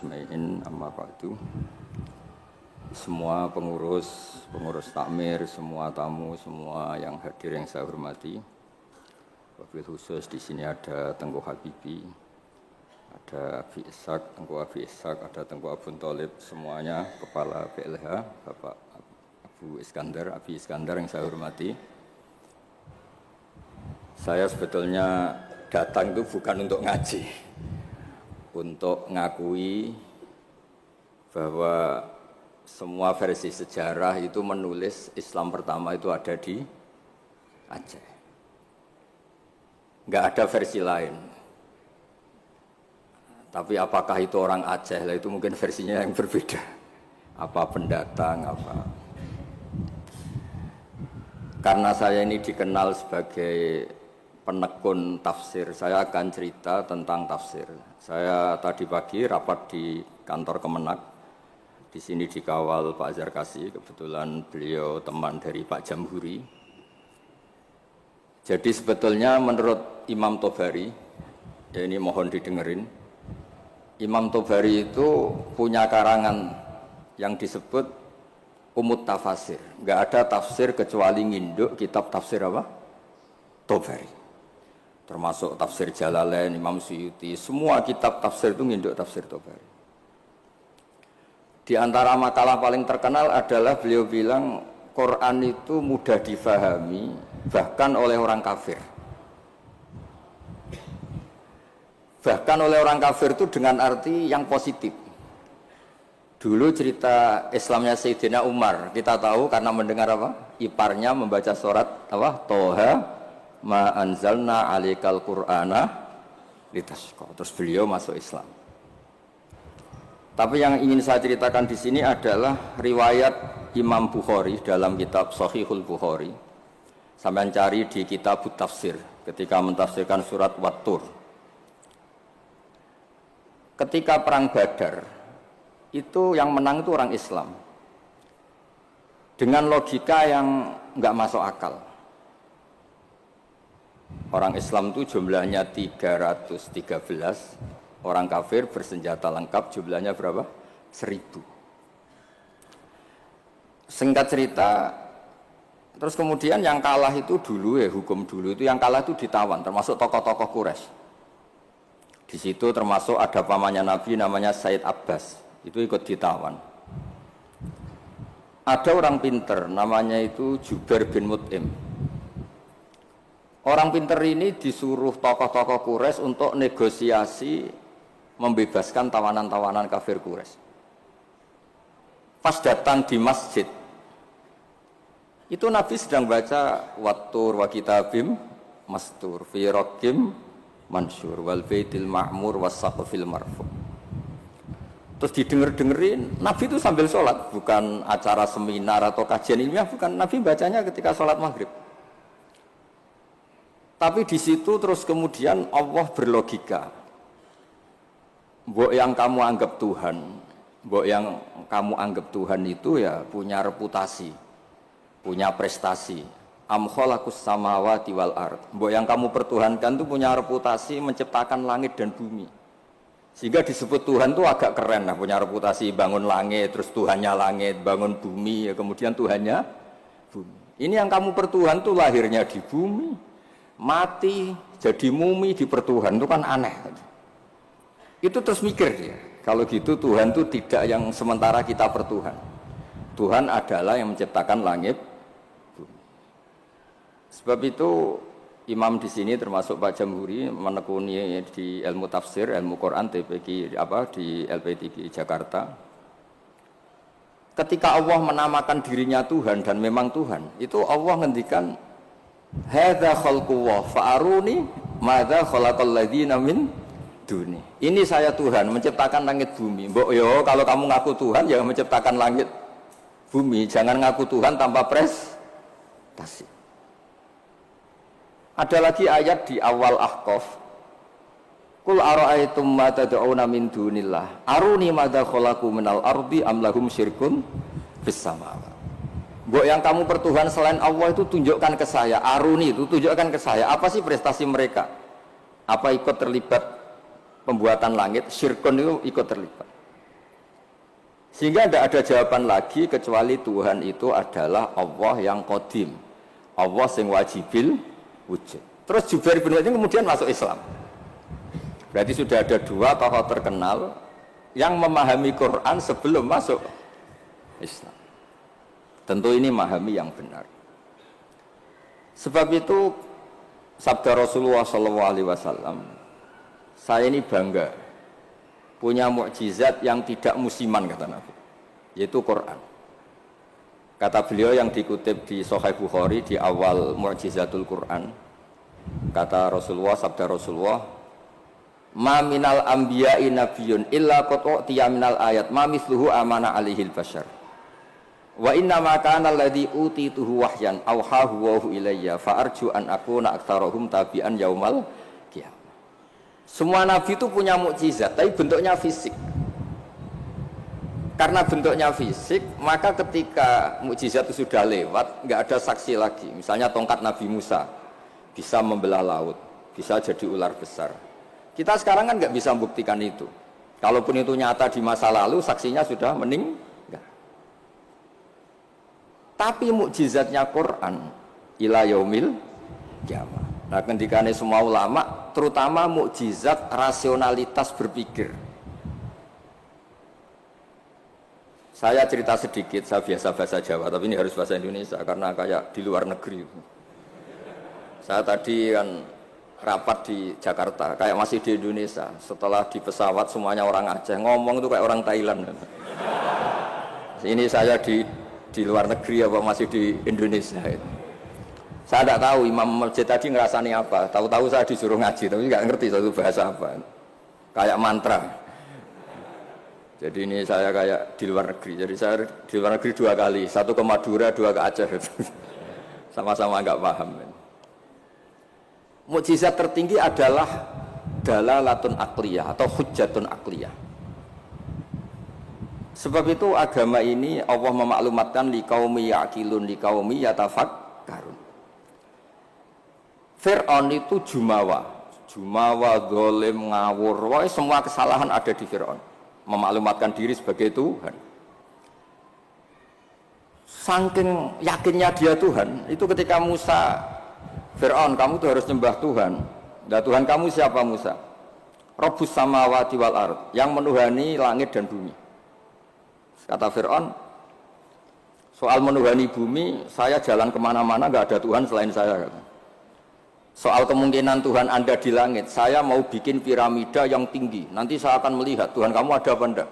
ajmain, amma ba'du. Semua pengurus takmir, semua tamu, semua yang hadir yang saya hormati. Wabil khusus di sini ada Tengku Habibi, ada Abi Ishak, Tengku Abi Ishak, ada Tengku Abun Tholib, semuanya kepala PLH, Bapak Abu Iskandar, Abi Iskandar yang saya hormati. Saya sebetulnya datang itu bukan untuk ngaji, untuk ngakui bahwa semua versi sejarah itu menulis Islam pertama itu ada di Aceh. Enggak ada versi lain. Tapi apakah itu orang Aceh? Lah itu mungkin versinya yang berbeda. Apa pendatang, apa. Karena saya ini dikenal sebagai penekun tafsir, saya akan cerita tentang tafsir. Saya tadi pagi rapat di kantor Kemenak. Di sini dikawal Pak Zarkasi, kebetulan beliau teman dari Pak Jamhuri. Jadi sebetulnya menurut Imam Tobari, ya ini mohon didengerin, Imam Tobari itu punya karangan yang disebut Umut Tafasir. Enggak ada tafsir kecuali nginduk kitab tafsir apa? Tobari. Termasuk tafsir Jalalain, Imam Suyuti, semua kitab tafsir itu nginduk tafsir Tobari. Di antara makalah paling terkenal adalah beliau bilang Quran itu mudah difahami bahkan oleh orang kafir. Bahkan oleh orang kafir itu dengan arti yang positif. Dulu cerita Islamnya Sayyidina Umar, kita tahu karena mendengar apa? Iparnya membaca surat apa? Toha ma anzalna alikal qur'ana litasqa. Terus beliau masuk Islam. Tapi yang ingin saya ceritakan di sini adalah riwayat Imam Bukhari dalam kitab Shahihul Bukhari. Sampai cari di kitab Tafsir ketika mentafsirkan surat Wat-Tur. Ketika perang Badar, itu yang menang itu orang Islam. Dengan logika yang enggak masuk akal. Orang Islam itu jumlahnya 313. Orang kafir bersenjata lengkap jumlahnya berapa? 1000. Singkat cerita, terus kemudian yang kalah itu dulu hukum dulu itu yang kalah itu ditawan, termasuk tokoh-tokoh Quraisy. Di situ termasuk ada pamannya Nabi namanya Said Abbas, itu ikut ditawan. Ada orang pinter namanya itu Jubair bin Mut'im. Orang pinter ini disuruh tokoh-tokoh Quraisy untuk negosiasi membebaskan tawanan-tawanan kafir Quraisy. Pas datang di masjid, itu Nabi sedang baca Wat-Tur wa kitabim mastur fi raqim mansur wal baitil ma'mur was saqfil marfu. Terus didengar-dengerin, Nabi itu sambil sholat, bukan acara seminar atau kajian ilmiah, bukan. Nabi bacanya ketika sholat maghrib. Tapi di situ terus kemudian Allah berlogika. Mbok yang kamu anggap Tuhan, mbok yang kamu anggap Tuhan itu ya punya reputasi, punya prestasi. Am khalaqus samawati wal ard. Mbok yang kamu pertuhankan itu punya reputasi menciptakan langit dan bumi. Sehingga disebut Tuhan itu agak keren lah, punya reputasi bangun langit, terus Tuhannya langit, bangun bumi, ya kemudian Tuhannya bumi. Ini yang kamu pertuhan itu lahirnya di bumi, mati jadi mumi di pertuhan itu kan aneh. Itu terus mikir dia, kalau gitu Tuhan itu tidak yang sementara kita pertuhan. Tuhan adalah yang menciptakan langit, bumi. Sebab itu imam di sini termasuk Pak Jamhuri menekuni di ilmu tafsir, ilmu Quran TPQ di LP3 Jakarta. Ketika Allah menamakan dirinya Tuhan dan memang Tuhan, itu Allah ngendikan hadza khalqullah fa'aruni madza khalaqal ladzina min duni. Ini saya Tuhan menciptakan langit bumi. Mbok yo kalau kamu ngaku Tuhan ya menciptakan langit bumi, jangan ngaku Tuhan tanpa prestasi. Ada lagi ayat di awal Ahqaf. Qul ara'aytum ma tad'una min dunillah aruni madza khalaqu minal ardi am lahum syirkun fis samawati. Mbok yang kamu pertuhan selain Allah itu tunjukkan ke saya. Aruni itu tunjukkan ke saya apa sih prestasi mereka? Apa ikut terlibat pembuatan langit? Syirkun itu ikut terlibat. Sehingga tidak ada jawaban lagi kecuali Tuhan itu adalah Allah yang qadim, Allah yang wajibil wujud. Terus Jubair bin Mut'im kemudian masuk Islam. Berarti sudah ada dua tokoh terkenal yang memahami Quran sebelum masuk Islam. Tentu ini memahami yang benar. Sebab itu sabda Rasulullah SAW, saya ini bangga punya mukjizat yang tidak musiman, kata Nabi, yaitu Quran. Kata beliau yang dikutip di Sahih Bukhari di awal Mukjizatul Quran, kata Rasulullah, sabda Rasulullah, ma minal anbiya'i nabiyyun illa qad utiya minal ayat ma mithluhu amana alaihil bashar wa inna ma kana alladhi utituhu wahyan awhahu wa ilayya fa arju an akuna aktsarahum tabi'an yaumal qiyamah. Semua nabi itu punya mukjizat, tapi bentuknya fisik. Karena bentuknya fisik, maka ketika mukjizat itu sudah lewat, nggak ada saksi lagi. Misalnya tongkat Nabi Musa bisa membelah laut, bisa jadi ular besar. Kita sekarang kan nggak bisa membuktikan itu. Kalaupun itu nyata di masa lalu, saksinya sudah meninggal. Tapi mukjizatnya Quran ila yaumil qiyamah. Nah, ketika semua ulama, terutama mukjizat rasionalitas berpikir. Saya cerita sedikit, saya biasa bahasa Jawa, tapi ini harus bahasa Indonesia karena kayak di luar negeri. Saya tadi kan rapat di Jakarta, kayak masih di Indonesia. Setelah di pesawat semuanya orang Aceh, ngomong itu kayak orang Thailand. Ini saya di luar negeri apa masih di Indonesia itu. Saya tidak tahu imam masjid tadi ngerasani apa. Tahu-tahu saya disuruh ngaji, tapi nggak ngerti satu bahasa apa. Kayak mantra. Jadi ini saya kayak di luar negeri. Jadi saya di luar negeri 2 kali, 1 ke Madura, 2 ke Aceh. Sama-sama nggak paham. Mukjizat tertinggi adalah dalalatun aqliyah atau hujjatun aqliyah. Sebab itu agama ini Allah memaklumatkan liqaumi yaqilun liqaumi yatafakkarun. Fir'aun itu jumawa, zalim, ngawur, wah, semua kesalahan ada di Fir'aun. Memaklumatkan diri sebagai Tuhan. Saking yakinnya dia Tuhan, itu ketika Musa, Fir'aun, kamu tuh harus nyembah Tuhan. Dan Tuhan kamu siapa Musa? Rabbus samawati wal ard, yang menuhani langit dan bumi. Kata Fir'aun, soal menuhani bumi, saya jalan kemana-mana gak ada Tuhan selain saya. Soal kemungkinan Tuhan Anda di langit, saya mau bikin piramida yang tinggi. Nanti saya akan melihat Tuhan kamu ada apa enggak.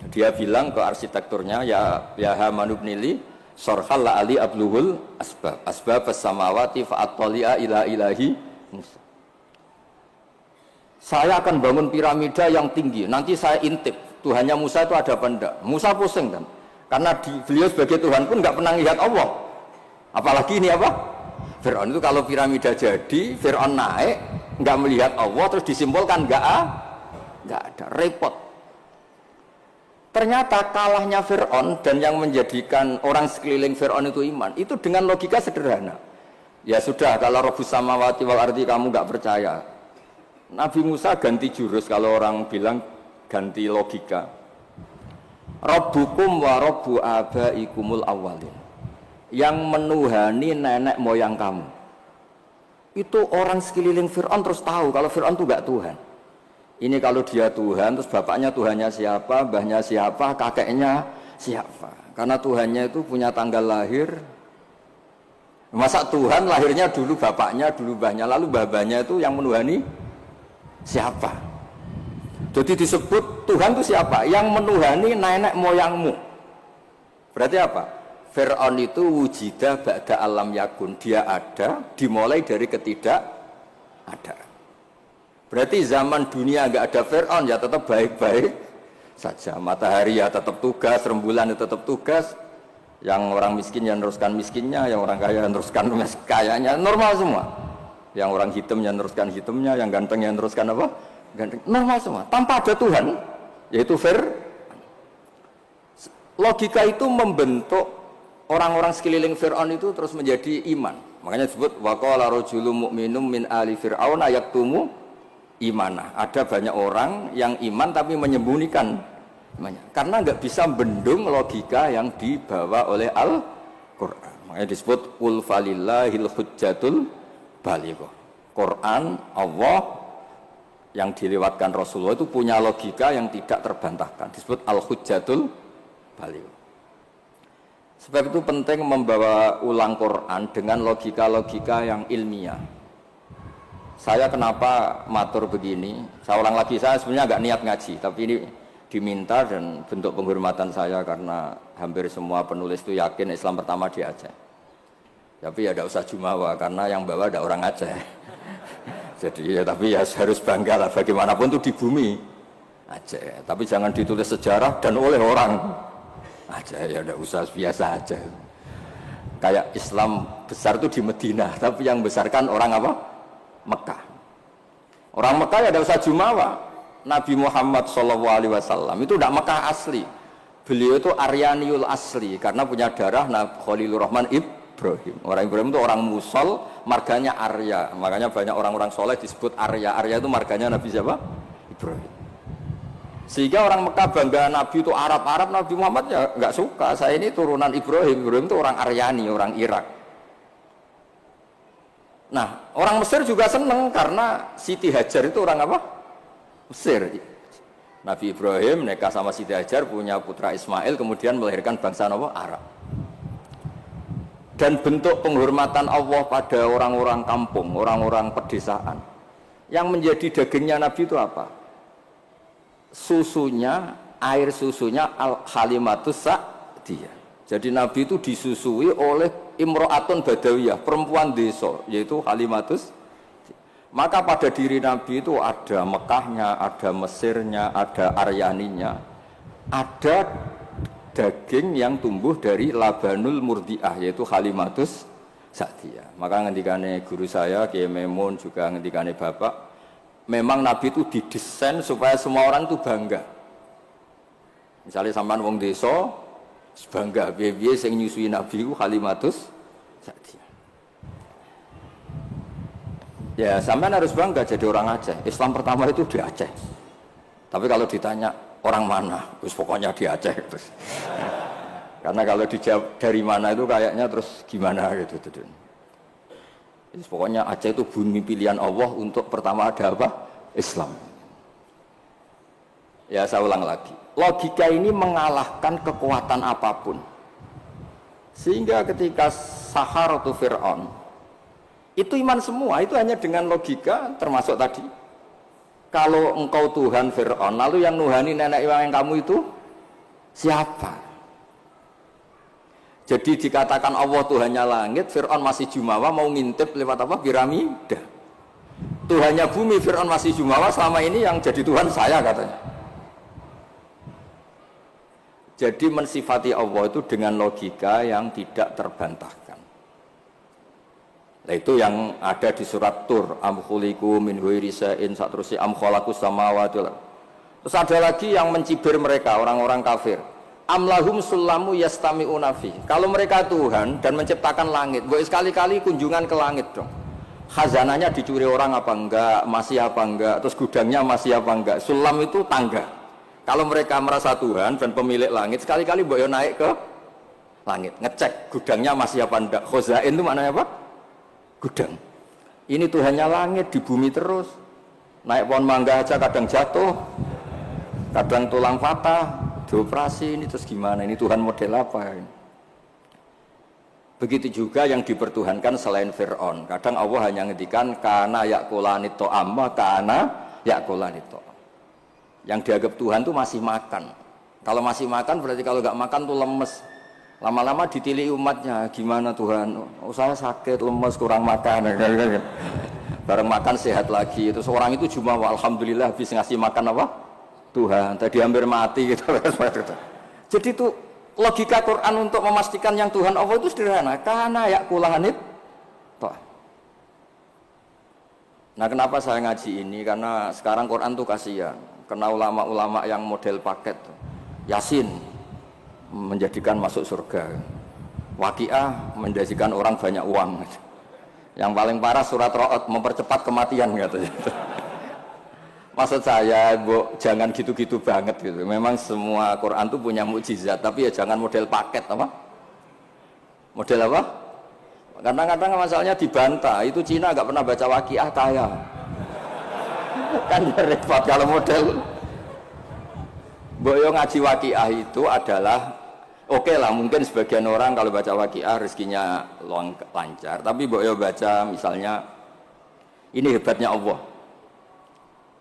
Dia bilang ke arsitekturnya, ya Hamanubnili, sorhal la ali abluhul asbab as-samawati fa'attali'a ila ilahi Musa. Saya akan bangun piramida yang tinggi. Nanti saya intip Tuhannya Musa itu ada apa enggak. Musa pusing kan, karena beliau sebagai Tuhan pun enggak pernah lihat Allah. Apalagi ini apa? Fir'aun itu kalau piramida jadi, Fir'aun naik, nggak melihat Allah, terus disimpulkan nggak ada, repot. Ternyata kalahnya Fir'aun dan yang menjadikan orang sekeliling Fir'aun itu iman, itu dengan logika sederhana. Ya sudah, kalau Rabbus samawati wal ardi kamu nggak percaya, Nabi Musa ganti jurus, kalau orang bilang ganti logika. Rabbukum wa rabbu abaikumul awwalin, yang menuhani nenek moyang kamu. Itu orang sekeliling Fir'aun terus tahu kalau Fir'aun itu gak Tuhan. Ini kalau dia Tuhan, terus bapaknya Tuhannya siapa, mbahnya siapa, kakeknya siapa. Karena Tuhannya itu punya tanggal lahir. Masa Tuhan lahirnya dulu bapaknya, dulu mbahnya, lalu mbahnya itu yang menuhani siapa. Jadi disebut Tuhan itu siapa? Yang menuhani nenek moyangmu. Berarti apa? Fir'aun itu wujida ba'da alam yakun, dia ada dimulai dari ketidak ada. Berarti zaman dunia enggak ada Fir'aun ya tetap baik-baik saja. Matahari ya tetap tugas, rembulan ya tetap tugas. Yang orang miskin ya meneruskan miskinnya, yang orang kaya meneruskan kayanya, normal semua. Yang orang hitam ya meneruskan hitamnya, yang ganteng ya meneruskan apa? Ganteng. Normal semua, tanpa ada Tuhan, yaitu logika itu membentuk orang-orang sekeliling Fir'aun itu terus menjadi iman. Makanya disebut waqala rajulun mu'minun min ali fir'aun yaktumu imanah. Ada banyak orang yang iman tapi menyembunyikan Karena nggak bisa bendung logika yang dibawa oleh Al-Quran. Makanya disebut ul falillahil hujjatul balighah. Quran Allah yang dilewatkan Rasulullah itu punya logika yang tidak terbantahkan. Disebut al-hujjatul balighah. Sebab itu penting membawa ulang Quran dengan logika-logika yang ilmiah. Saya kenapa matur begini? Saya ulang lagi, saya sebenarnya agak niat ngaji, tapi ini diminta dan bentuk penghormatan saya karena hampir semua penulis itu yakin Islam pertama di Aceh. Tapi ya tidak usah jumawa karena yang bawa ada orang Aceh. Jadi ya tapi ya harus bangga lah bagaimanapun itu di bumi Aceh. Tapi jangan ditulis sejarah dan oleh orang Aceh, ya tidak usah, biasa aja. Kayak Islam besar itu di Madinah, tapi yang besarkan orang apa? Mekah. Orang Mekah ya tidak usah jumawa. Nabi Muhammad SAW itu tidak Mekah asli. Beliau itu Aryaniul asli karena punya darah Khalilur Rahman Ibrahim. Orang Ibrahim itu orang Musol, marganya Arya. Makanya banyak orang-orang soleh disebut Arya. Arya itu marganya Nabi siapa? Ibrahim. Sehingga orang Mekah bangga Nabi itu Arab-Arab, Nabi Muhammad ya nggak suka. Saya ini turunan Ibrahim. Ibrahim itu orang Aryani, orang Irak. Nah, orang Mesir juga seneng karena Siti Hajar itu orang apa? Mesir. Nabi Ibrahim nikah sama Siti Hajar, punya putra Ismail, kemudian melahirkan bangsa apa? Arab. Dan bentuk penghormatan Allah pada orang-orang kampung, orang-orang pedesaan. Yang menjadi dagingnya Nabi itu apa? Susunya, air susunya al-Halimatus Sa'diyah. Jadi Nabi itu disusui oleh Imro'atun Badawiyah, perempuan desa, yaitu Halimatus. Maka pada diri Nabi itu ada Mekahnya, ada Mesirnya, ada Aryaninya, ada daging yang tumbuh dari Labanul Murdiah, yaitu Halimatus Sa'diyah. Maka ngendikane guru saya Kiai Memun, juga ngendikane Bapak, memang Nabi itu didesain supaya semua orang itu bangga. Misalnya sampean wong desa bangga biye-biye sing nyusui Nabi ku Halimatus Sa'diyah. Ya, sampean harus bangga jadi orang Aceh. Islam pertama itu di Aceh. Tapi kalau ditanya orang mana, terus pokoknya di Aceh terus. Karena kalau dijawab dari mana itu kayaknya terus gimana gitu. Terus pokoknya Aceh itu bumi pilihan Allah untuk pertama ada apa? Islam. Ya, saya ulang lagi. Logika ini mengalahkan kekuatan apapun. Sehingga ketika Saharatu Fir'aun itu iman semua, itu hanya dengan logika, termasuk tadi. Kalau engkau Tuhan Fir'aun, lalu yang nuhani nenek yang kamu itu siapa? Jadi dikatakan Allah Tuhannya langit, Fir'aun masih jumawa, mau ngintip lewat apa? Piramida. Tuhannya bumi, Fir'aun masih jumawa, selama ini yang jadi Tuhan saya katanya. Jadi mensifati Allah itu dengan logika yang tidak terbantahkan. Nah, itu yang ada di surat Tur, am khuliqu min ghairi shay'in, saterusé am khalaqus samawati. Terus ada lagi yang mencibir mereka, orang-orang kafir. Am lahum sulamu yastami'una fi. Kalau mereka Tuhan dan menciptakan langit, boleh sekali-kali kunjungan ke langit dong. Khazanahnya dicuri orang apa enggak, masih apa enggak, terus gudangnya masih apa enggak. Sulam itu tangga. Kalau mereka merasa Tuhan dan pemilik langit, sekali-kali boleh naik ke langit, ngecek gudangnya masih apa enggak. Khazain itu maknanya apa? Gudang. Ini Tuhannya langit, di bumi terus. Naik pohon mangga aja kadang jatuh, kadang tulang patah, dioperasi, ini terus gimana? Ini Tuhan model apa ini? Begitu juga yang dipertuhankan selain Fir'aun. Kadang Allah hanya ngendikan kana yakulanit to'am, kana yakulanit to'am. Yang dianggap Tuhan itu masih makan. Kalau masih makan berarti kalau nggak makan tuh lemes. Lama-lama ditili umatnya, gimana Tuhan? Oh, saya sakit, lemes, kurang makan. Bareng makan sehat lagi. Terus orang itu cuma alhamdulillah habis ngasih makan apa? Tuhan. Tadi hampir mati gitu. Jadi itu logika Quran untuk memastikan yang Tuhan Allah itu sederhana. Karena yakulanit toh. Nah, kenapa saya ngaji ini? Karena sekarang Quran tuh kasihan. Kena ulama-ulama yang model paket. Yasin menjadikan masuk surga. Waqiah menjadikan orang banyak uang. Yang paling parah surat Ra'd mempercepat kematian katanya. Maksud saya, jangan gitu-gitu banget gitu. Memang semua Quran itu punya mukjizat, tapi ya jangan model paket apa? Model apa? Kadang-kadang masalahnya dibantah. Itu Cina nggak pernah baca Waqiah kaya. Kan repot kalau model. Boyo ngaji Waqiah itu adalah oke lah, mungkin sebagian orang kalau baca Waqiah rezekinya lancar. Tapi boyo baca misalnya, ini hebatnya Allah.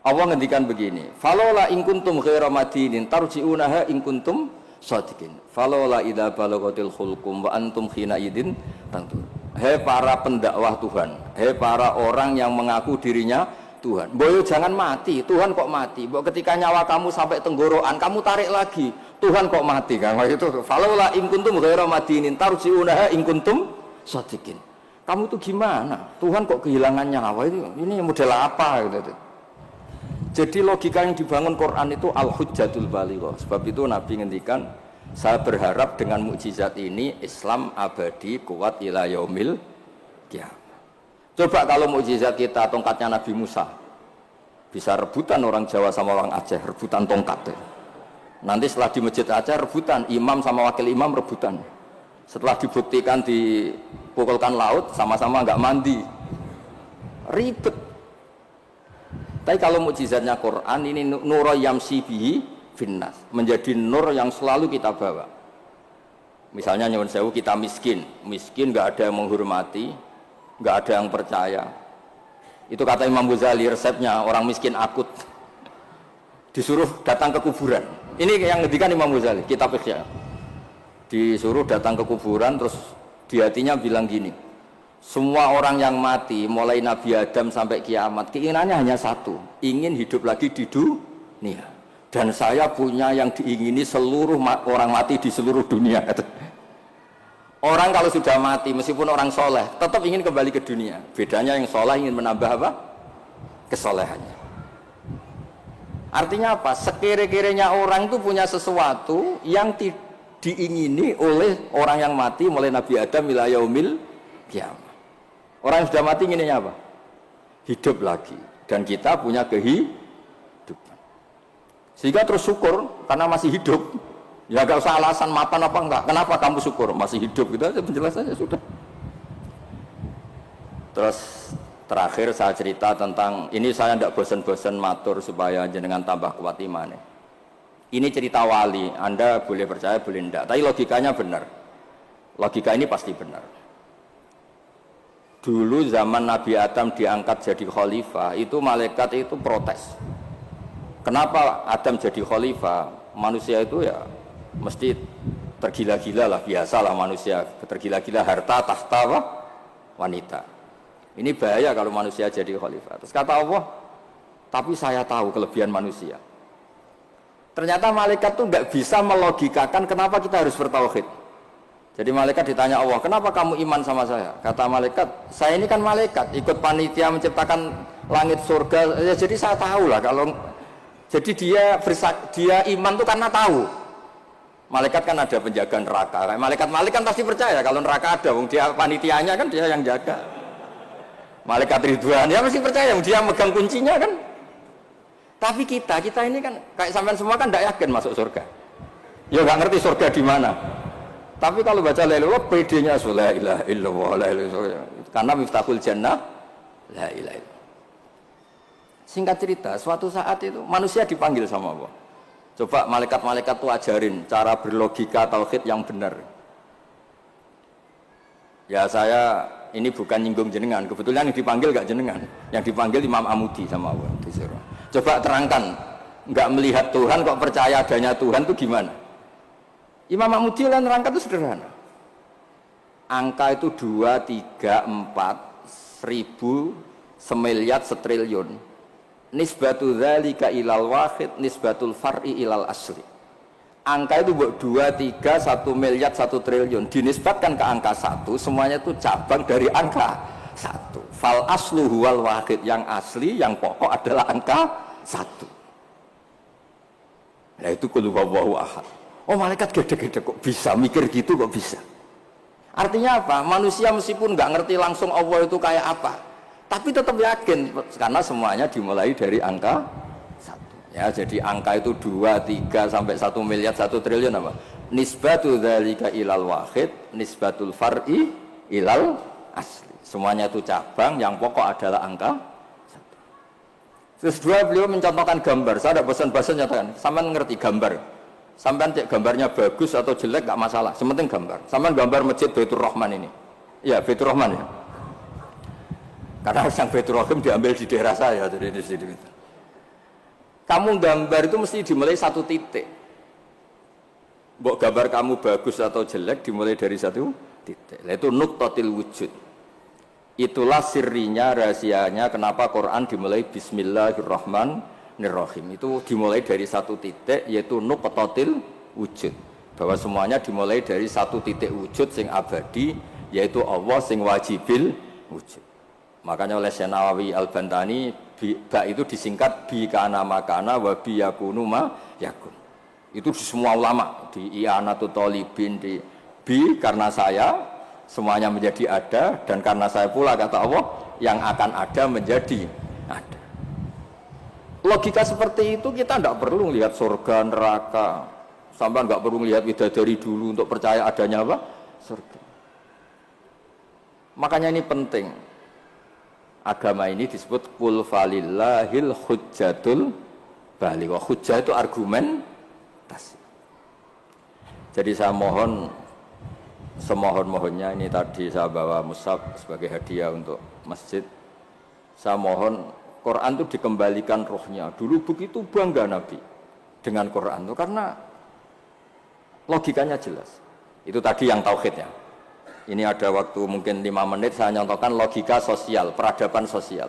Allah ngendikan begini, falola in kuntum ghaira madinin tarji'unaha in kuntum shadiqin. Falola idza balaghatil khulqum wa antum khina idin tantur. Hei para pendakwah Tuhan, hei para orang yang mengaku dirinya Tuhan. Boyo jangan mati, Tuhan kok mati. Bo ketika nyawa kamu sampai tenggorokan, kamu tarik lagi, Tuhan kok mati kan? Itu falola in kuntum ghaira madinin tarji'unaha in kuntum shadiqin. Kamu tuh gimana? Tuhan kok kehilangan nyawa itu? Ini model apa gitu. Jadi logika yang dibangun Quran itu al-hujjatul balighah. Sebab itu Nabi ngendikan, saya berharap dengan mukjizat ini Islam abadi kuat ila yaumil qiyamah. Coba kalau mukjizat kita tongkatnya Nabi Musa, bisa rebutan orang Jawa sama orang Aceh, rebutan tongkat. Nanti setelah di masjid Aceh rebutan, imam sama wakil imam rebutan. Setelah dibuktikan dipukulkan laut, sama-sama nggak mandi, ribet. Tapi kalau mukjizatnya Quran ini nur yamsi bihi finnas, menjadi nur yang selalu kita bawa. Misalnya nyuwun sewu kita miskin nggak ada yang menghormati, nggak ada yang percaya. Itu kata Imam Ghazali, resepnya orang miskin akut disuruh datang ke kuburan. Ini yang ngedikan Imam Ghazali, kitab Ihya. Disuruh datang ke kuburan, terus di hatinya bilang gini, semua orang yang mati mulai Nabi Adam sampai kiamat keinginannya hanya satu, ingin hidup lagi di dunia. Dan saya punya yang diingini seluruh orang mati di seluruh dunia. Orang kalau sudah mati meskipun orang soleh tetap ingin kembali ke dunia. Bedanya yang soleh ingin menambah apa? Kesolehannya. Artinya apa? Sekira-kiranya orang itu punya sesuatu yang diingini oleh orang yang mati mulai Nabi Adam ila yaumil qiyamah. Orang yang sudah mati inginnya apa? Hidup lagi. Dan kita punya kehidupan. Sehingga terus syukur karena masih hidup. Ya gak usah alasan mapan apa enggak. Kenapa kamu syukur? Masih hidup. Gitu aja penjelasannya sudah. Terus terakhir saya cerita tentang, ini saya tidak bosan-bosan matur supaya jenengan tambah kuat imannya. Ini cerita wali. Anda boleh percaya, boleh enggak. Tapi logikanya benar. Logika ini pasti benar. Dulu zaman Nabi Adam diangkat jadi khalifah, itu malaikat itu protes. Kenapa Adam jadi khalifah? Manusia itu ya mesti tergila-gila lah, biasalah manusia tergila-gila harta, tahta, wanita. Ini bahaya kalau manusia jadi khalifah. Terus kata Allah, tapi saya tahu kelebihan manusia. Ternyata malaikat tuh nggak bisa melogikakan kenapa kita harus bertauhid. Jadi malaikat ditanya Allah, kenapa kamu iman sama saya? Kata malaikat, saya ini kan malaikat, ikut panitia menciptakan langit surga. Ya, jadi saya tahu lah kalau, jadi dia iman tuh karena tahu. Malaikat kan ada penjaga neraka. Malaikat kan pasti percaya kalau neraka ada, dia panitianya kan dia yang jaga. Malaikat Ridwan ya mesti percaya, dia megang kuncinya kan. Tapi kita ini kan kayak sampean semua kan tidak yakin masuk surga. Ya nggak ngerti surga di mana. Tapi kalau baca la ilaha PD-nya la ilaha illallah la ilaha illallah. Karena miftahul jannah la ilaha illallah. Singkat cerita, suatu saat itu manusia dipanggil sama Allah. Coba malaikat-malaikat itu ajarin cara berlogika tauhid yang benar. Ya saya ini bukan nyinggung jenengan, kebetulan yang dipanggil gak jenengan, yang dipanggil Imam Amudi sama Allah. Coba terangkan, nggak melihat Tuhan kok percaya adanya Tuhan itu gimana? Imam Amudi lah nerangkan itu sederhana. Angka itu 2, 3, 4, 1000, semiliar, setriliun. Nisbatu dzalika ilal wahid, nisbatul far'i ilal asli. Angka itu buat 2, 3, 1 miliar, 1 triliun. Dinisbatkan ke angka 1, semuanya itu cabang dari angka 1. Fal aslu huwal wahid, yang asli, yang pokok adalah angka 1. Nah itu qul huwallahu ahad. Oh malaikat gede-gede kok bisa mikir gitu, kok bisa. Artinya apa? Manusia meskipun nggak ngerti langsung Allah itu kayak apa, tapi tetap yakin karena semuanya dimulai dari angka Ya, jadi angka itu 2, 3 sampai 1 miliar, 1 triliun apa? Nisbatu dzalika ilal wahid, nisbatul far'i ilal asli. Semuanya itu cabang, yang pokok adalah angka 1. Terus 2, beliau mencontohkan gambar. Saya ada bosan-bosan nyatakan, sampean ngerti gambar. Sampean cek gambarnya bagus atau jelek gak masalah, sementing gambar. Sampean gambar masjid Baitur Rahman ini. Ya, Baitur Rahman ya. Karena yang Baitur Rahim diambil di daerah saya, jadi di sini. Kamu gambar itu mesti dimulai 1 titik. Mbok gambar kamu bagus atau jelek dimulai dari 1 titik. Itu nuqtatil wujud. Itulah sirrinya, rahasianya kenapa Quran dimulai Bismillahirrahmanirrahim. Itu dimulai dari 1 titik, yaitu nuqtatil wujud. Bahwa semuanya dimulai dari 1 titik wujud sing abadi, yaitu Allah sing wajibil wujud. Makanya oleh Syekh Nawawi Al-Bantani, ba itu disingkat bi kana makana wa bi yakunu ma yakun. Itu di semua ulama, di I'anatul Talibin, di bi karena saya semuanya menjadi ada, dan karena saya pula kata Allah yang akan ada menjadi ada. Logika seperti itu kita tidak perlu lihat surga neraka, sampai nggak perlu lihat bidadari dulu untuk percaya adanya apa? Surga. Makanya ini penting. Agama ini disebut qul falillahil hujjatul baligh. Hujjah itu argumentasi. Jadi saya mohon semohon-mohonnya, ini tadi saya bawa mushaf sebagai hadiah untuk masjid. Saya mohon Quran itu dikembalikan rohnya. Dulu begitu bangga Nabi dengan Quran itu karena logikanya jelas. Itu tadi yang tauhid ya. Ini ada waktu mungkin 5 menit saya nyontohkan logika sosial, peradaban sosial.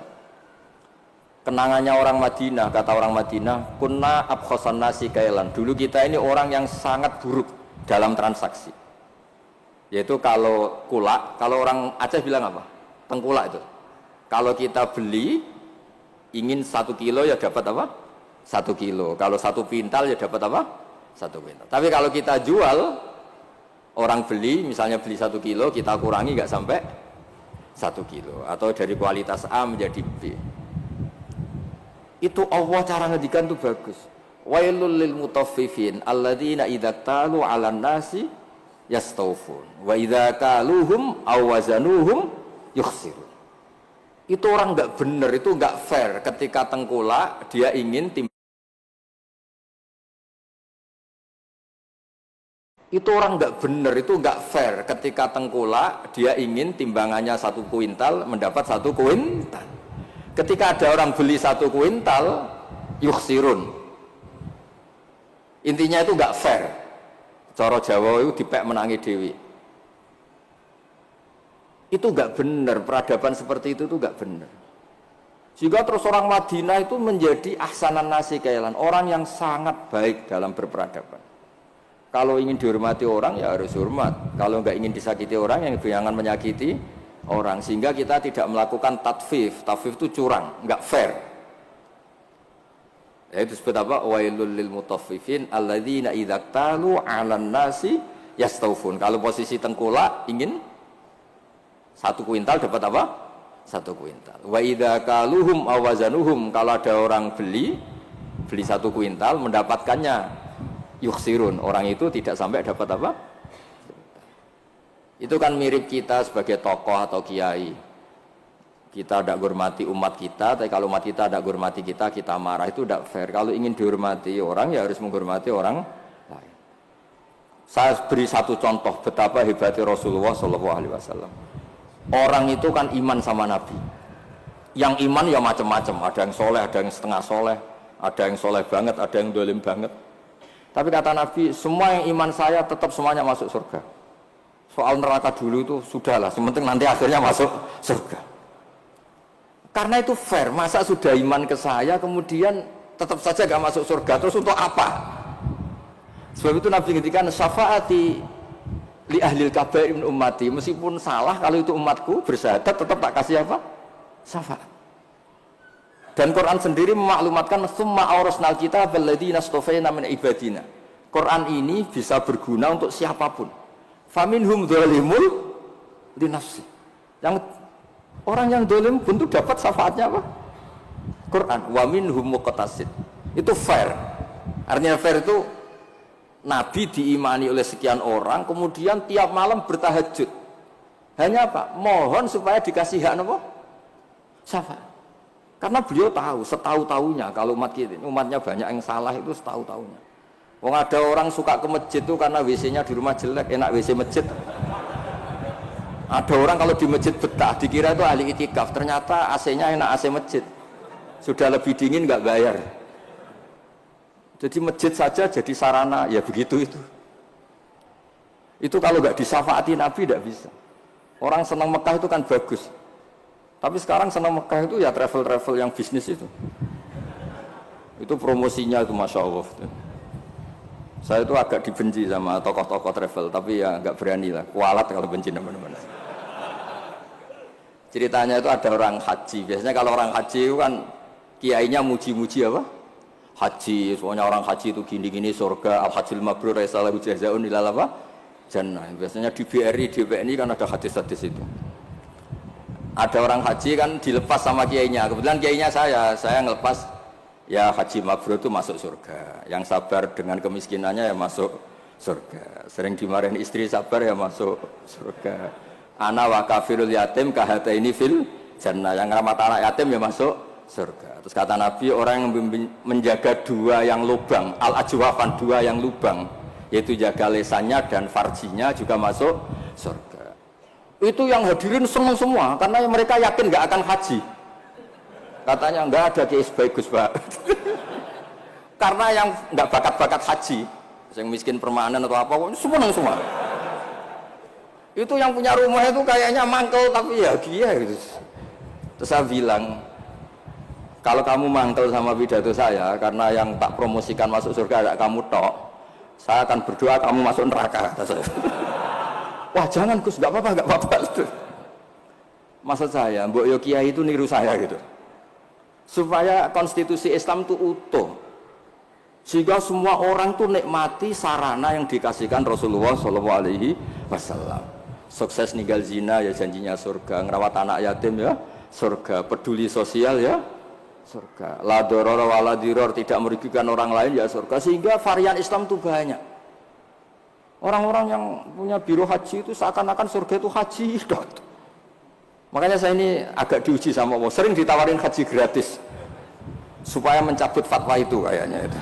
Kenangannya orang Madinah, kata orang Madinah, kunna abkhosan nasi kailan. Dulu kita ini orang yang sangat buruk dalam transaksi. Yaitu kalau kulak, kalau orang Aceh bilang apa? Tengkulak itu. Kalau kita beli, ingin 1 kilo ya dapat apa? 1 kilo. Kalau 1 pintal ya dapat apa? 1 pintal. Tapi kalau kita jual, orang beli, misalnya beli 1 kilo, kita kurangi nggak sampai 1 kilo. Atau dari kualitas A menjadi B. Itu Allah cara ngedikan itu bagus. Wailul lil mutaffifin alladzina idza talu 'alan nasi yastawfun wa idza kaluhum aw wazanuhum yukhsirun. Itu orang nggak benar, itu nggak fair ketika tengkulak dia ingin itu orang nggak benar, itu nggak fair ketika tengkulak dia ingin timbangannya 1 kuintal mendapat 1 kuintal. Ketika ada orang beli 1 kuintal yukhsirun, intinya itu nggak fair. Cara Jawa itu dipek menangi dewi. Itu nggak benar, peradaban seperti itu tuh nggak benar. Sehingga terus orang Madinah itu menjadi ahsanan nasi kailan, orang yang sangat baik dalam berperadaban. Kalau ingin dihormati orang ya harus hormat. Kalau nggak ingin disakiti orang, yang jangan menyakiti orang. Sehingga kita tidak melakukan tatfif. Tatfif itu curang, nggak fair. Ya, itu disebut apa? Wailul lil mutaffifin alladzina idza talu 'alan nasi yastawfun. Kalau posisi tengkulak ingin 1 kuintal dapat apa? 1 kuintal. Wa idza kaluhum aw wazanuhum, kalau ada orang beli 1 kuintal mendapatkannya yukhsirun, orang itu tidak sampai dapat apa? Itu kan mirip kita sebagai tokoh atau kiai. Kita tidak hormati umat kita, tapi kalau umat kita tidak hormati kita, kita marah, itu tidak fair. Kalau ingin dihormati orang ya harus menghormati orang lain. Saya beri 1 contoh betapa hebatnya Rasulullah SAW. Orang itu kan iman sama Nabi. Yang iman ya macam-macam, ada yang soleh, ada yang setengah soleh, ada yang soleh banget, ada yang dolim banget. Tapi kata Nabi, semua yang iman saya tetap semuanya masuk surga. Soal neraka dulu itu sudahlah, sementing nanti akhirnya masuk surga. Karena itu fair, masa sudah iman ke saya kemudian tetap saja gak masuk surga, terus untuk apa? Sebab itu Nabi ngintikan syafaati li ahlil kabair min ummati, meskipun salah kalau itu umatku bersyahadat tetap tak kasih apa? Syafaat. Dan Quran sendiri memaklumatkan summa aurasnal kitab alladzina astafaina min ibadina. Quran ini bisa berguna untuk siapapun. Faminhum dzalimul li nafsi. Yang orang yang zalim pun itu dapat syafaatnya apa? Quran. Wa minhum muqtasid. Itu fair. Artinya fair itu Nabi diimani oleh sekian orang, kemudian tiap malam bertahajud. Hanya apa? Mohon supaya dikasih hak apa? Syafaat. Karena beliau tahu, setahu-tahunya kalau umatnya banyak yang salah itu setahu-tahunya. Wong ada orang suka ke masjid itu karena WC-nya di rumah jelek, enak WC masjid. Ada orang kalau di masjid betah, dikira itu ahli itikaf, ternyata AC-nya enak AC masjid. Sudah lebih dingin nggak bayar. Jadi masjid saja jadi sarana, ya begitu itu. Itu kalau nggak disafaati Nabi tidak bisa. Orang senang Mekah itu kan bagus. Tapi sekarang senang Mekah itu ya travel-travel yang bisnis itu. Itu promosinya itu Masya Allah. Saya itu agak dibenci sama tokoh-tokoh travel, tapi ya nggak berani lah. Kualat kalau benci teman-teman. Ceritanya itu ada orang haji. Biasanya kalau orang haji itu kan kiainya muji-muji apa? Haji, soalnya orang haji itu gini-gini surga, al-hajjul mabrur aisalahu jazaa'un ilal apa? Jannah. Biasanya di BRI, di BNI kan ada hadis-hadis itu. Ada orang haji kan dilepas sama kiainya. Kebetulan kiainya saya ngelepas ya haji mabrur itu masuk surga. Yang sabar dengan kemiskinannya ya masuk surga. Sering dimarahin istri sabar ya masuk surga. Ana wa kafirul yatim kahataini fil jannah. Yang ramah anak yatim ya masuk surga. Terus kata Nabi, orang yang menjaga dua yang lubang, al-ajwafan, dua yang lubang, yaitu jaga lesannya dan farjinya juga masuk surga. Itu yang hadirin senang semua karena mereka yakin nggak akan haji. Katanya nggak ada kiai bagus Pak. Karena yang nggak bakat-bakat haji, yang miskin permanen atau apa, senang semua. Itu yang punya rumah itu kayaknya mangkel tapi ya dia gitu. Terus saya bilang, kalau kamu mangkel sama pidato saya karena yang tak promosikan masuk surga ada kamu tok, saya akan berdoa kamu masuk neraka, kata saya. Wah jangan Gus, nggak apa-apa. Maksud saya, Mbok Yo Kiai itu niru saya gitu. Supaya konstitusi Islam itu utuh. Sehingga semua orang tuh nikmati sarana yang dikasihkan Rasulullah SAW. Sukses ninggal zina ya janjinya surga, ngerawat anak yatim ya surga, peduli sosial ya surga, la doror wala diror, tidak merugikan orang lain ya surga. Sehingga varian Islam itu banyak. Orang-orang yang punya biro haji itu seakan-akan surga itu haji. Makanya saya ini agak diuji sama Allah, sering ditawarin haji gratis supaya mencabut fatwa itu kayaknya itu.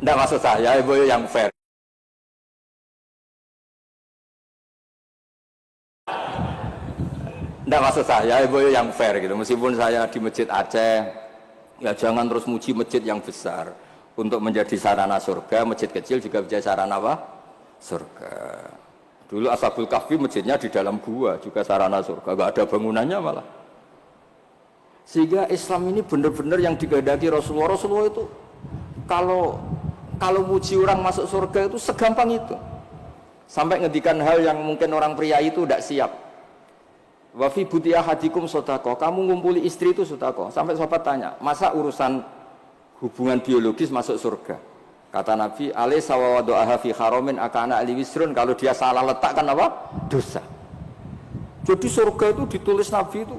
Nggak maksud saya, ibu yang fair. Nggak maksud saya, ibu yang fair gitu. Meskipun saya di masjid Aceh, ya jangan terus muji masjid yang besar. Untuk menjadi sarana surga, masjid kecil juga menjadi sarana apa? Surga. Dulu Ashabul Kahfi masjidnya di dalam gua, juga sarana surga, gak ada bangunannya malah. Sehingga Islam ini benar-benar yang digadaki Rasulullah. Rasulullah itu kalau muji orang masuk surga itu segampang itu. Sampai ngendikan hal yang mungkin orang pria itu tidak siap. Wa fi buti ahadikum sodako, kamu ngumpuli istri itu sodako. Sampai sahabat tanya, masa urusan hubungan biologis masuk surga? Kata Nabi, alaysa wa wadu'aha fi haramin akana ali wisrun, kalau dia salah letakkan apa? Dosa. Jadi surga itu ditulis Nabi itu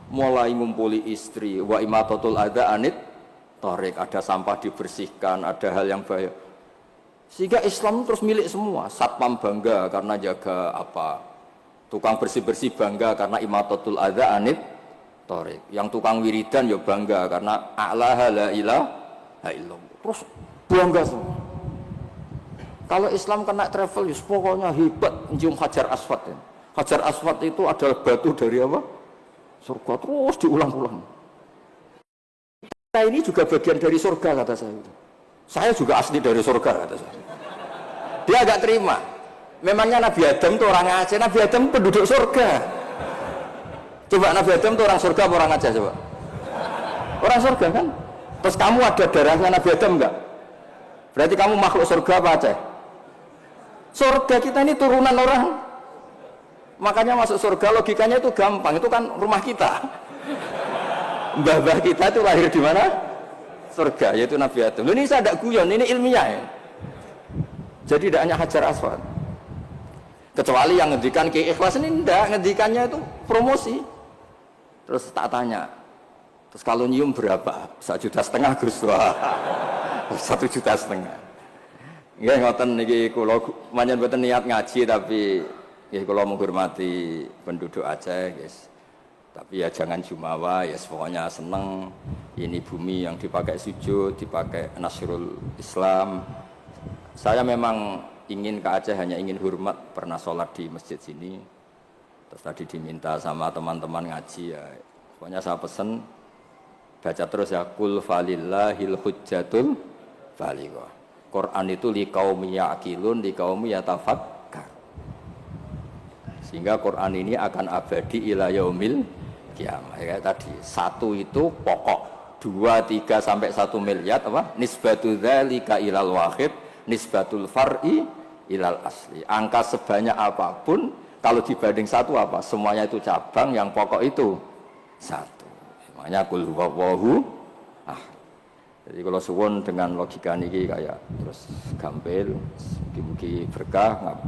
mulai ngumpuli istri, wa imatatul adza anit tarik, ada sampah dibersihkan, ada hal yang bahaya. Sehingga Islam terus milik semua. Satpam bangga karena jaga apa? Tukang bersih-bersih bangga karena imatatul adza anit tarik. Yang tukang wiridan ya bangga karena a'laha la ilaha illallah. Terus bangga semua. Kalau Islam kena travel, ya pokoknya hebat mencium Hajar Aswad. Ya. Hajar Aswad itu adalah batu dari apa? Surga, terus diulang-ulang. Kita ini juga bagian dari surga, kata saya. Saya juga asli dari surga, kata saya. Dia agak terima. Memangnya Nabi Adam itu orang Aceh, Nabi Adam penduduk surga. Coba Nabi Adam itu orang surga apa orang Aceh coba? Orang surga kan? Terus kamu ada darahnya Nabi Adam enggak? Berarti kamu makhluk surga apa Aceh? Surga, kita ini turunan orang. Makanya masuk surga logikanya itu gampang, itu kan rumah kita. Mbah-mbah kita itu lahir di mana? Surga, yaitu Nabi Adam. Ini saya tidak guyon, ini ilmiah ya. Jadi tidak hanya Hajar Aswad. Kecuali yang ngendikan Ki Ikhlas ini enggak, ngendikannya itu promosi. Terus tak tanya, Terus kalau nyium berapa? 1,5 juta Gus. Wah. 1,5 juta. Nggih ngoten niki kula manjen mboten niat ngaji tapi nggih kula menghormati penduduk Aceh, guys. Tapi ya jangan jumawa, ya pokoknya seneng ini bumi yang dipakai sujud, dipakai nasrul Islam. Saya memang ingin ke Aceh, hanya ingin hormat, pernah sholat di masjid sini. Terus tadi diminta sama teman-teman ngaji ya. Pokoknya saya pesen baca terus ya kul falillahil hujjatul balighah. Quran itu liqaumi ya'qilun, liqaumi yatafakkar. Sehingga Quran ini akan abadi ila yaumil kiamah. Ya tadi, 1 itu pokok, 2, 3 sampai 1 miliar apa? Nisbatu dzalika ilal wahid, nisbatul far'i ilal asli. Angka sebanyak apapun kalau dibanding 1 apa? Semuanya itu cabang, yang pokok itu 1. Makanya kul huwallahu ahad. Jadi kalau suwun dengan logika niki kayak terus gampil, mugi-mugi berkah.